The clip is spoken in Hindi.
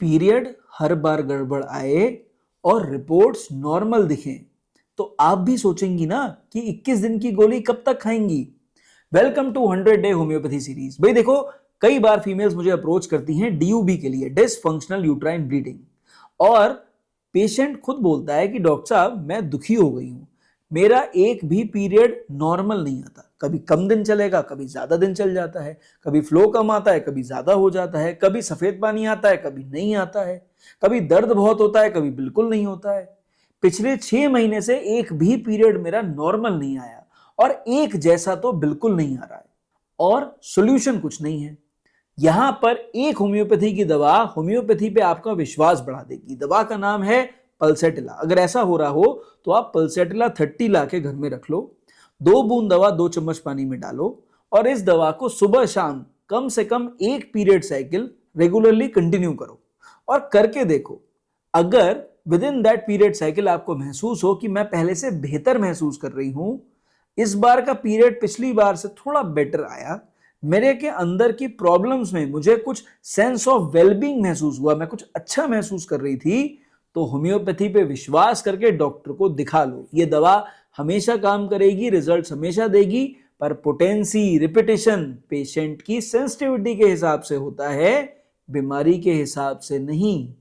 पीरियड हर बार गड़बड़ आए और रिपोर्ट्स नॉर्मल दिखें तो आप भी सोचेंगी ना कि 21 दिन की गोली कब तक खाएंगी। Welcome to 100 day homeopathy series. भाई देखो, कई बार फीमेल्स मुझे अप्रोच करती हैं डीयूबी के लिए, डिसफंक्शनल यूट्राइन ब्लीडिंग, और पेशेंट खुद बोलता है कि डॉक्टर साहब मैं दुखी हो गई हूं, मेरा एक भी पीरियड नॉर्मल नहीं आता, कभी कम दिन चलेगा, कभी ज्यादा दिन चल जाता है, कभी फ्लो कम आता है, कभी ज्यादा हो जाता है, कभी सफेद पानी आता है, कभी नहीं आता है, कभी दर्द बहुत होता है, कभी बिल्कुल नहीं होता है। पिछले 6 महीने से एक भी पीरियड मेरा नॉर्मल नहीं आया और एक जैसा तो बिल्कुल नहीं आ रहा है और सॉल्यूशन कुछ नहीं है। यहां पर एक होम्योपैथी की दवा होम्योपैथी पे आपका विश्वास बढ़ा देगी। दवा का नाम है पल्सेटिला। अगर ऐसा हो रहा हो तो आप पल्सेटिला 30 ला के घर में रख लो, 2 बूंद दवा 2 चम्मच पानी में डालो और इस दवा को सुबह शाम कम से कम एक पीरियड साइकिल रेगुलरली कंटिन्यू करो और करके देखो। अगर with in that period cycle आपको महसूस हो कि मैं पहले से बेहतर महसूस कर रही हूं, इस बार का पीरियड पिछली बार से थोड़ा बेटर आया, मेरे के अंदर की प्रॉब्लम्स में मुझे कुछ सेंस ऑफ वेलबींग महसूस हुआ, मैं कुछ अच्छा महसूस कर रही थी, तो होम्योपैथी पे विश्वास करके डॉक्टर को दिखा लो। ये दवा हमेशा काम करेगी, रिजल्ट्स हमेशा देगी, पर पोटेंसी रिपीटेशन पेशेंट की सेंसिटिविटी के हिसाब से होता है, बीमारी के हिसाब से नहीं।